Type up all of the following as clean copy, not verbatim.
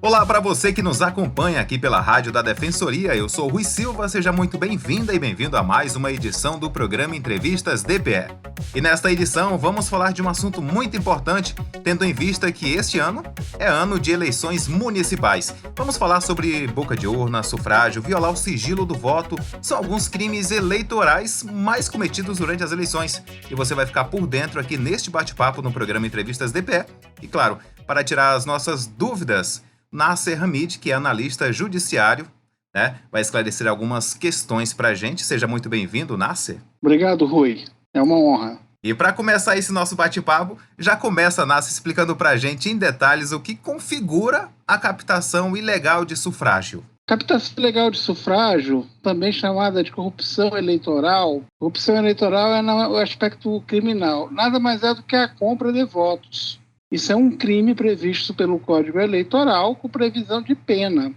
Olá para você que nos acompanha aqui pela Rádio da Defensoria, eu sou Rui Silva, seja muito bem-vinda e bem-vindo a mais uma edição do programa Entrevistas DPE. E nesta edição vamos falar de um assunto muito importante, tendo em vista que este ano é ano de eleições municipais. Vamos falar sobre boca de urna, sufrágio, violar o sigilo do voto, são alguns crimes eleitorais mais cometidos durante as eleições. E você vai ficar por dentro aqui neste bate-papo no programa Entrevistas DPE. E claro, para tirar as nossas dúvidas, Nasser Hamid, que é analista judiciário, né, vai esclarecer algumas questões para a gente. Seja muito bem-vindo, Nasser. Obrigado, Rui. É uma honra. E para começar esse nosso bate-papo, já começa, Nasser, explicando para a gente em detalhes o que configura a captação ilegal de sufrágio. Captação ilegal de sufrágio, também chamada de corrupção eleitoral. Corrupção eleitoral é no aspecto criminal. Nada mais é do que a compra de votos. Isso é um crime previsto pelo Código Eleitoral com previsão de pena,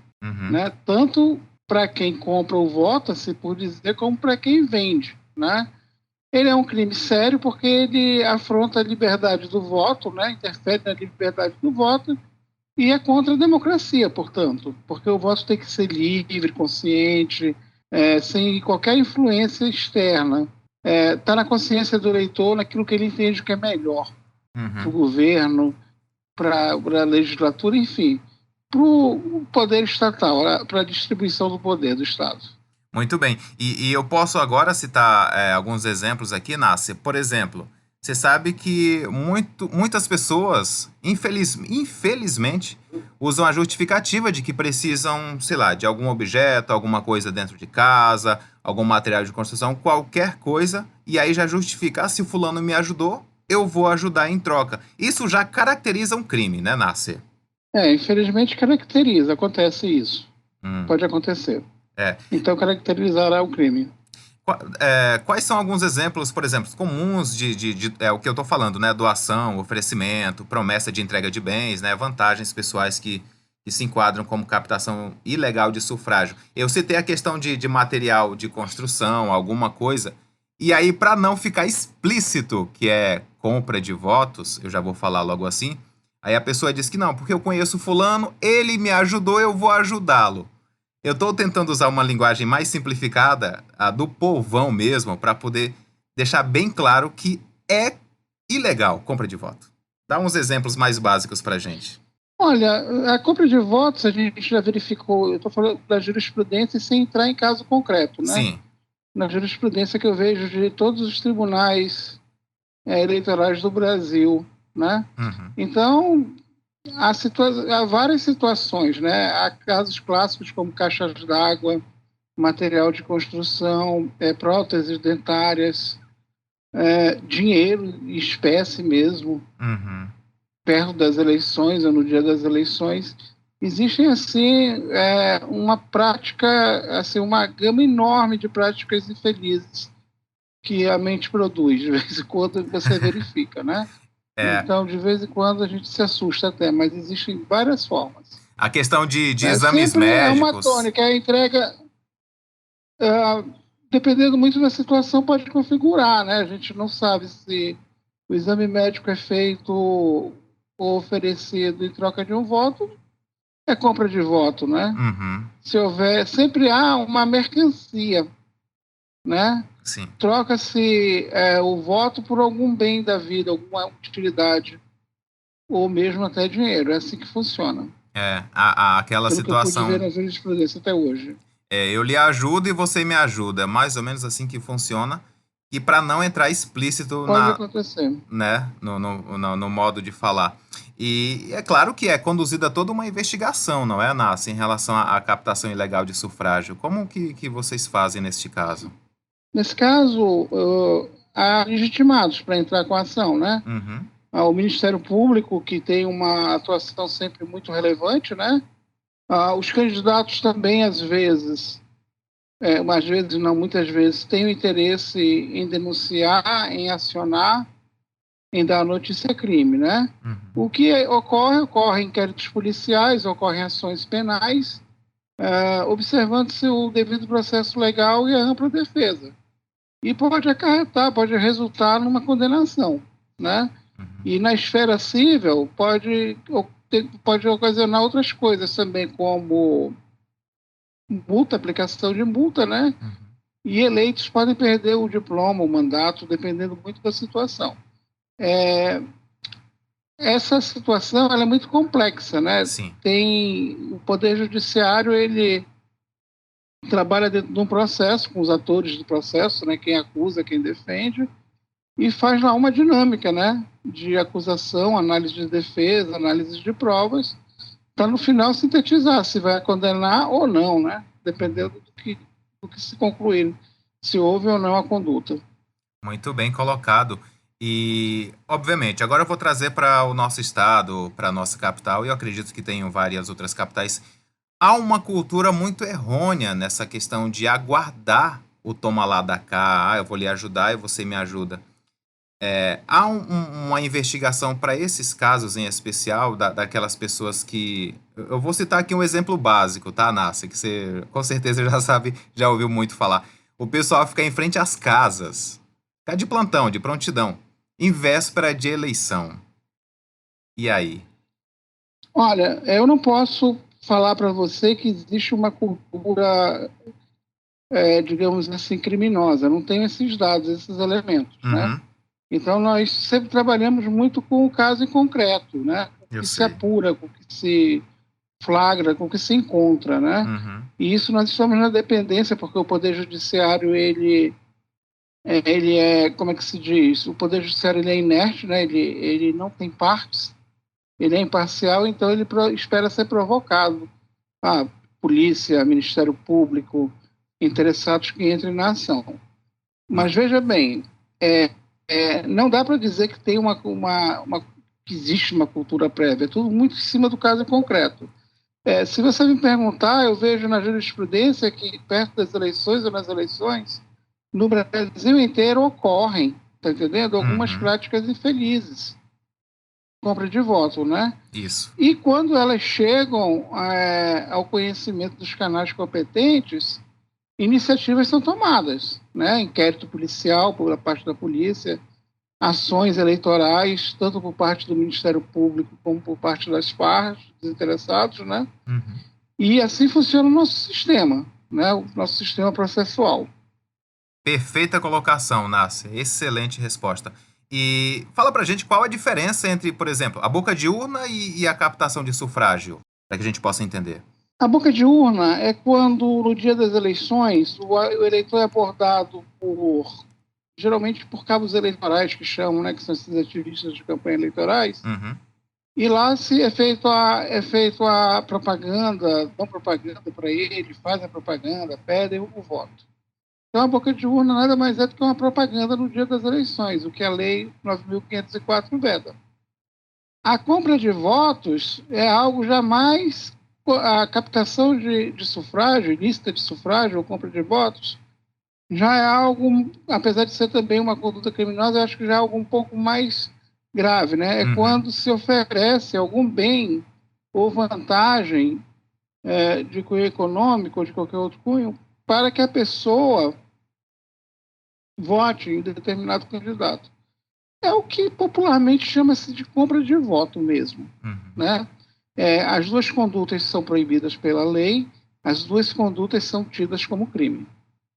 né? Tanto para quem compra o voto, assim por dizer, como para quem vende, né? Ele é um crime sério porque ele afronta a liberdade do voto, né? Interfere na liberdade do voto e é contra a democracia, portanto, porque o voto tem que ser livre, consciente, sem qualquer influência externa. Está na consciência do eleitor, naquilo que ele entende que é melhor. Para o governo, para a legislatura, enfim, para o poder estatal, para a distribuição do poder do Estado. Muito bem. E eu posso agora citar alguns exemplos aqui, Nasser. Por exemplo, você sabe que muitas pessoas, infelizmente, usam a justificativa de que precisam, sei lá, de algum objeto, alguma coisa dentro de casa, algum material de construção, qualquer coisa, e aí já justificar se o fulano me ajudou, eu vou ajudar em troca. Isso já caracteriza um crime, né, Nasser? Infelizmente caracteriza, acontece isso. Pode acontecer. Então caracterizará o crime. Quais são alguns exemplos, por exemplo, comuns de o que eu estou falando, né? Doação, oferecimento, promessa de entrega de bens, né? Vantagens pessoais que se enquadram como captação ilegal de sufrágio. Eu citei a questão de material de construção, alguma coisa. E aí, para não ficar explícito que é compra de votos, eu já vou falar logo assim, aí a pessoa diz que não, porque eu conheço fulano, ele me ajudou, eu vou ajudá-lo. Eu estou tentando usar uma linguagem mais simplificada, a do povão mesmo, para poder deixar bem claro que é ilegal compra de voto. Dá uns exemplos mais básicos para a gente. Olha, a compra de votos a gente já verificou, eu estou falando da jurisprudência sem entrar em caso concreto, né? Sim. Na jurisprudência que eu vejo de todos os tribunais eleitorais do Brasil, né? Então, há várias situações, né? Há casos clássicos como caixas d'água, material de construção, próteses dentárias, dinheiro em espécie mesmo, perto das eleições ou no dia das eleições. Existem, assim, uma prática, assim, uma gama enorme de práticas infelizes que a mente produz. De vez em quando você verifica, né? Então, de vez em quando a gente se assusta até, mas existem várias formas. A questão de exames sempre médicos. É uma tônica, a entrega, dependendo muito da situação, pode configurar, né? A gente não sabe se o exame médico é feito ou oferecido em troca de um voto, é compra de voto, né? Se houver, sempre há uma mercancia, né? Sim. Troca-se o voto por algum bem da vida, alguma utilidade, ou mesmo até dinheiro. É assim que funciona. Aquela Pelo situação. que eu pude ver na jurisprudência até hoje. Eu lhe ajudo e você me ajuda. É mais ou menos assim que funciona. E para não entrar explícito pode acontecer, né, no modo de falar. E é claro que é conduzida toda uma investigação, não é, Nasser, em relação à captação ilegal de sufrágio. Como que vocês fazem neste caso? Nesse caso, há legitimados para entrar com a ação, né? Há o Ministério Público, que tem uma atuação sempre muito relevante, né? Os candidatos também, às vezes, umas vezes não, muitas vezes, têm o interesse em denunciar, em acionar, em dar notícia crime, né? O que ocorre inquéritos policiais, ocorrem ações penais, observando-se o devido processo legal e a ampla defesa. E pode resultar numa condenação, né? E na esfera civil pode pode ocasionar outras coisas também, como multa, aplicação de multa, né? Uhum. E eleitos podem perder o diploma, o mandato, dependendo muito da situação. Essa situação ela é muito complexa, né? Sim. Tem o Poder Judiciário, ele trabalha dentro de um processo, com os atores do processo, né? Quem acusa, quem defende, e faz lá uma dinâmica, né? De acusação, análise de defesa, análise de provas, para no final sintetizar se vai condenar ou não, né? Dependendo do que se concluir, se houve ou não a conduta. Muito bem colocado. E, obviamente, agora eu vou trazer para o nosso estado, para a nossa capital, e eu acredito que tenham várias outras capitais. Há uma cultura muito errônea nessa questão de aguardar o toma lá da cá, eu vou lhe ajudar e você me ajuda. Há uma investigação para esses casos em especial, daquelas pessoas que. Eu vou citar aqui um exemplo básico, tá, Nasser? Que você com certeza já sabe, já ouviu muito falar. O pessoal fica em frente às casas, fica de plantão, de prontidão, em véspera de eleição. E aí? Olha, eu não posso falar para você que existe uma cultura, digamos assim, criminosa. Eu não tenho esses dados, esses elementos, né? Uhum, Então, nós sempre trabalhamos muito com o caso em concreto, né? Com o eu que se sei. apura, com o que se flagra, com o que se encontra, né? Uhum, E isso nós estamos na dependência, porque o Poder Judiciário, ele é, como é que se diz? O Poder Judiciário, ele é inerte, né? Ele não tem partes, ele é imparcial, então ele espera ser provocado. A polícia, Ministério Público, interessados que entrem na ação. Mas muito. veja bem, não dá para dizer que tem que existe uma cultura prévia, é tudo muito em cima do caso concreto. Se você me perguntar, eu vejo na jurisprudência que perto das eleições ou nas eleições, no Brasil inteiro ocorrem, tá entendendo? Algumas Uhum, práticas infelizes, compra de voto, né? isso. E quando elas chegam ao conhecimento dos canais competentes, iniciativas são tomadas, né? Inquérito policial por parte da polícia, ações eleitorais, tanto por parte do Ministério Público como por parte das partes, dos interessados, né? Uhum. E assim funciona o nosso sistema, né? O nosso sistema processual. Perfeita colocação, Nasser. Excelente resposta. E fala pra gente qual a diferença entre, por exemplo, a boca de urna e a captação de sufrágio, para que a gente possa entender. A boca de urna é quando, no dia das eleições, o eleitor é abordado geralmente por cabos eleitorais, que chamam, né, que são esses ativistas de campanha eleitorais, Uhum. e lá se é feito a propaganda, dão propaganda para ele, fazem a propaganda, pedem o voto. Então, a boca de urna nada mais é do que uma propaganda no dia das eleições, o que a Lei 9.504 veda. A compra de votos é algo jamais. A captação de sufrágio, lista de sufrágio ou compra de votos, já é algo, apesar de ser também uma conduta criminosa, eu acho que já é algo um pouco mais grave, né? É Uhum. quando se oferece algum bem ou vantagem de cunho econômico ou de qualquer outro cunho para que a pessoa vote em determinado candidato. É o que popularmente chama-se de compra de voto mesmo, Uhum. né? As duas condutas são proibidas pela lei, as duas condutas são tidas como crime.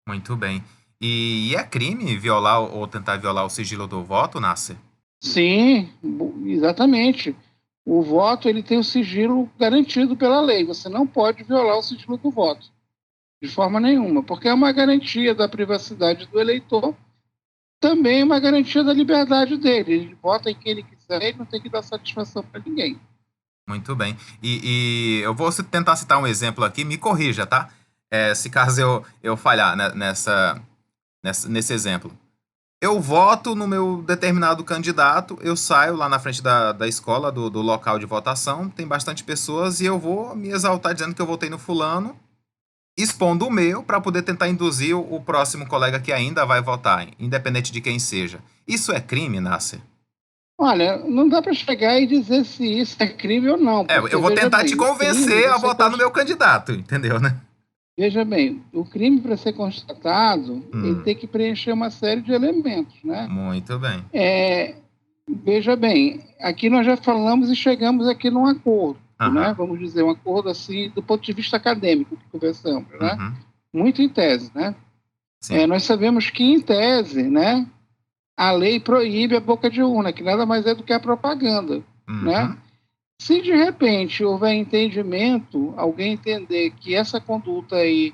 Muito bem. E é crime violar ou tentar violar o sigilo do voto, Nasser? Sim, exatamente. O voto ele tem o sigilo garantido pela lei. Você não pode violar o sigilo do voto, de forma nenhuma, porque é uma garantia da privacidade do eleitor, também uma garantia da liberdade dele. Ele vota em quem ele quiser e não tem que dar satisfação para ninguém. Muito bem. E eu vou tentar citar um exemplo aqui, me corrija, tá? Se caso eu falhar nesse exemplo. Eu voto no meu determinado candidato, eu saio lá na frente da escola, do local de votação, tem bastante pessoas e eu vou me exaltar dizendo que eu votei no fulano, expondo o meu para poder tentar induzir o próximo colega que ainda vai votar, independente de quem seja. Isso é crime, Nasser? Olha, não dá para chegar e dizer se isso é crime ou não, Eu porque vou veja tentar te bem, o crime convencer a você votar no pode. meu candidato, entendeu, né? Veja bem, o crime para ser constatado, ele Hum, tem que preencher uma série de elementos, né? muito bem. Veja bem, aqui nós já falamos e chegamos aqui num acordo, né? Aham. Vamos dizer, um acordo assim, do ponto de vista acadêmico que conversamos, né? Uhum. Muito em tese, né? Sim. Nós sabemos que, em tese, né, a lei proíbe a boca de urna, que nada mais é do que a propaganda, né? Uhum. Se de repente houver entendimento, alguém entender que essa conduta aí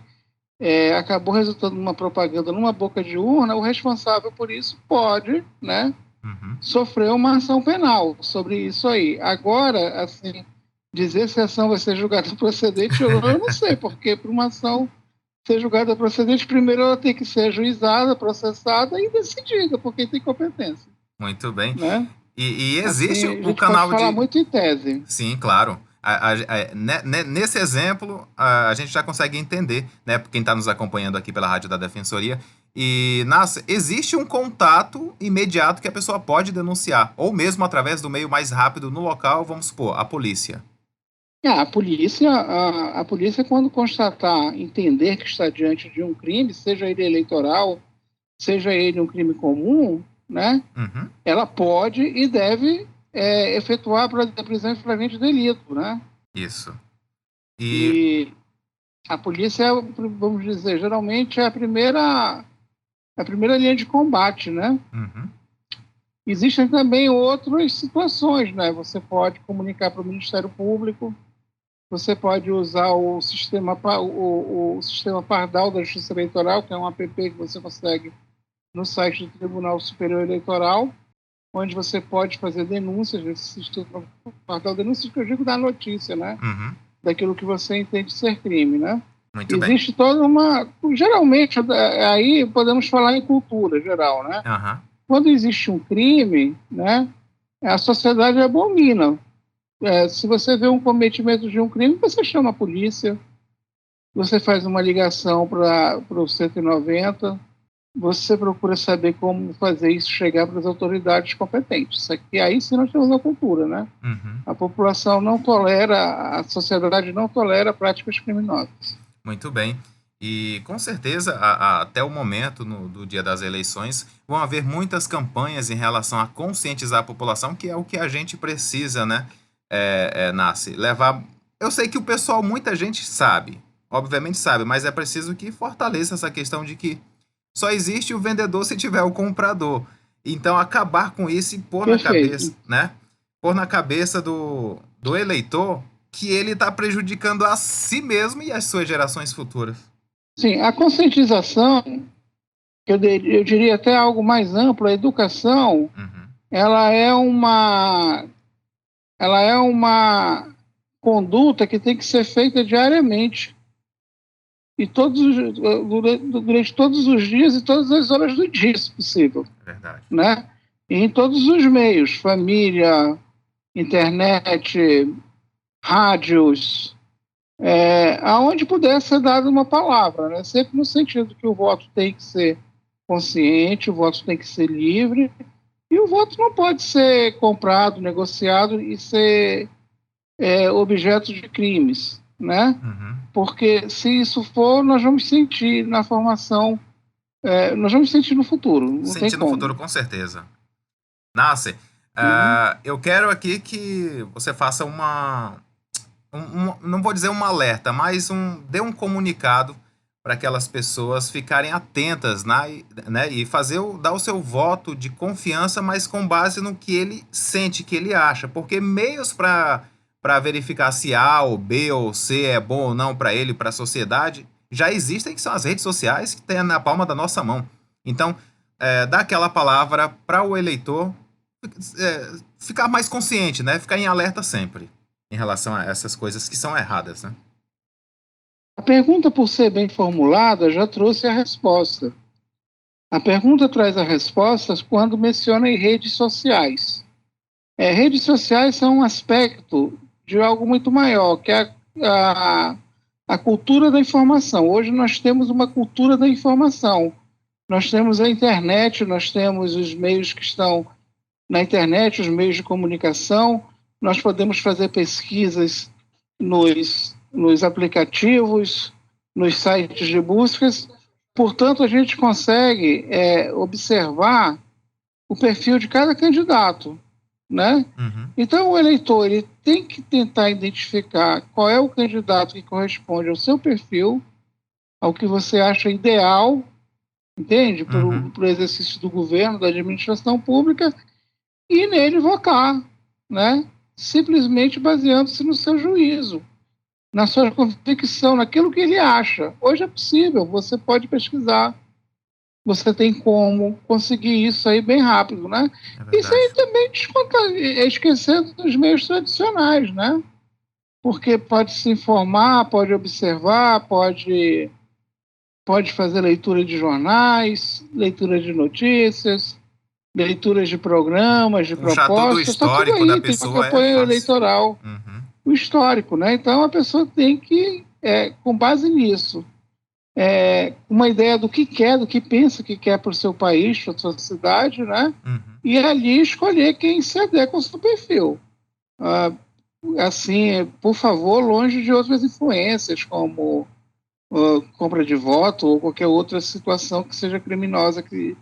acabou resultando numa propaganda numa boca de urna, o responsável por isso pode, né, Uhum. sofrer uma ação penal sobre isso aí. Agora, assim, dizer se a ação vai ser julgada procedente ou não, eu não sei, porque para uma ação ser julgada procedente, primeiro ela tem que ser ajuizada, processada e decidida por quem tem competência, Muito bem. né? E existe Assim, a o gente pode canal falar de. muito em tese. Sim, claro. Nesse exemplo, a gente já consegue entender, né, quem está nos acompanhando aqui pela Rádio da Defensoria. E, Nasce, existe um contato imediato que a pessoa pode denunciar, ou mesmo através do meio mais rápido no local, vamos supor, a polícia. A polícia, quando constatar, entender que está diante de um crime, seja ele eleitoral, seja ele um crime comum, né, Uhum. ela pode e deve efetuar a prisão em flagrante delito, né? Isso. E. E a polícia, vamos dizer, geralmente é a primeira linha de combate, né? Uhum. Existem também outras situações, né? Você pode comunicar para o Ministério Público, você pode usar o sistema Pardal da Justiça Eleitoral, que é um app que você consegue no site do Tribunal Superior Eleitoral, onde você pode fazer denúncias nesse sistema Pardal, denúncias que eu digo da notícia, né? Uhum. Daquilo que você entende ser crime, né? Muito bem. Existe toda uma... Geralmente, aí podemos falar em cultura geral, né? Aham. Quando existe um crime, né, a sociedade abomina. Se você vê um cometimento de um crime, você chama a polícia, você faz uma ligação para o 190, você procura saber como fazer isso chegar para as autoridades competentes. Isso aqui, aí sim nós temos a cultura, né? Uhum. A população não tolera, a sociedade não tolera práticas criminosas. Muito bem. E com certeza, até o momento do dia das eleições, vão haver muitas campanhas em relação a conscientizar a população, que é o que a gente precisa, né? Nasce. Levar. Eu sei que o pessoal, muita gente sabe, obviamente sabe, mas é preciso que fortaleça essa questão de que só existe o vendedor se tiver o comprador. Então, acabar com isso e pôr na cabeça, Perfeito. né? Pôr na cabeça do eleitor que ele está prejudicando a si mesmo e as suas gerações futuras. Sim, a conscientização, eu diria até algo mais amplo, a educação, Uhum. ela é uma conduta que tem que ser feita diariamente e durante todos os dias e todas as horas do dia, se possível, Verdade. né? E em todos os meios, família, internet, rádios, aonde puder ser dada uma palavra, né? Sempre no sentido que o voto tem que ser consciente, o voto tem que ser livre e o voto não pode ser comprado, negociado e ser objeto de crimes, né? Uhum. Porque se isso for, nós vamos sentir na formação, nós vamos sentir no futuro, não tem Sentir no futuro, como. com certeza. Nasce, Uhum. eu quero aqui que você faça não vou dizer um alerta, mas dê um comunicado para aquelas pessoas ficarem atentas, né, e dar o seu voto de confiança, mas com base no que ele sente, que ele acha, porque meios para verificar se A ou B ou C é bom ou não para ele, para a sociedade, já existem, que são as redes sociais, que tem na palma da nossa mão. Então, dá aquela palavra para o eleitor ficar mais consciente, né, ficar em alerta sempre em relação a essas coisas que são erradas, né? A pergunta, por ser bem formulada, já trouxe a resposta. A pergunta traz a resposta quando menciona em redes sociais. Redes sociais são um aspecto de algo muito maior, que é a cultura da informação. Hoje nós temos uma cultura da informação. Nós temos a internet, nós temos os meios que estão na internet, os meios de comunicação, nós podemos fazer pesquisas nos aplicativos, nos sites de buscas. Portanto, a gente consegue observar o perfil de cada candidato, né? Uhum. Então, o eleitor ele tem que tentar identificar qual é o candidato que corresponde ao seu perfil, ao que você acha ideal, entende? Para Uhum. o exercício do governo, da administração pública, e nele votar, né? Simplesmente baseando-se no seu juízo, na sua convicção, naquilo que ele acha. Hoje é possível, você pode pesquisar, você tem como conseguir isso aí bem rápido, né? É Isso aí verdade. também esquecendo dos meios tradicionais, né? Porque pode se informar, pode observar, pode fazer leitura de jornais, leitura de notícias, leituras de programas, de Puxar todo o propostas, está tudo histórico da aí, tem uma pessoa é campanha fácil. eleitoral, Uhum. o histórico, né? Então a pessoa tem que, com base nisso, uma ideia do que quer, do que pensa que quer para o seu país, para a sua cidade, né? Uhum. E ali escolher quem se adequa ao seu perfil. Ah, assim, por favor, longe de outras influências, como compra de voto ou qualquer outra situação que seja criminosa, que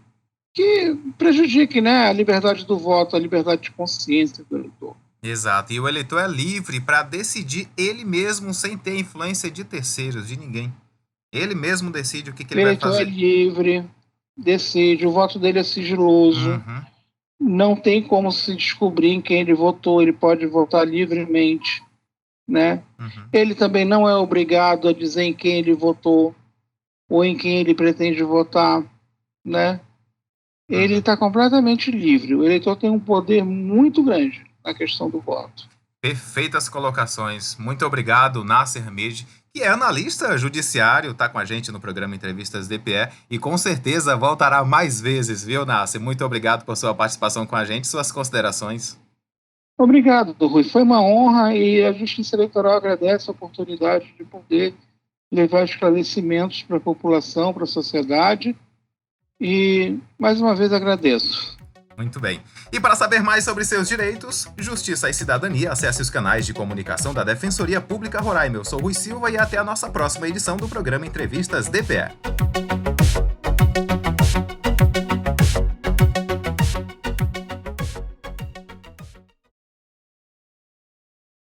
prejudique, né, a liberdade do voto, a liberdade de consciência do eleitor. Exato. E o eleitor é livre para decidir ele mesmo sem ter influência de terceiros, de ninguém. Ele mesmo decide o que O ele vai eleitor é fazer. livre, decide, o voto dele é sigiloso, Uhum. não tem como se descobrir em quem ele votou, ele pode votar livremente, né? Uhum. Ele também não é obrigado a dizer em quem ele votou ou em quem ele pretende votar, né? Ele Uhum. está completamente livre. O eleitor tem um poder muito grande na questão do voto. Perfeitas colocações. Muito obrigado, Nasser Hamid, que é analista judiciário, está com a gente no programa Entrevistas DPE e com certeza voltará mais vezes, viu, Nasser? Muito obrigado por sua participação com a gente, suas considerações. Obrigado, Rui. Foi uma honra e a Justiça Eleitoral agradece a oportunidade de poder levar esclarecimentos para a população, para a sociedade. E, mais uma vez, agradeço. Muito bem. E para saber mais sobre seus direitos, justiça e cidadania, acesse os canais de comunicação da Defensoria Pública Roraima. Eu sou Rui Silva e até a nossa próxima edição do programa Entrevistas DPE.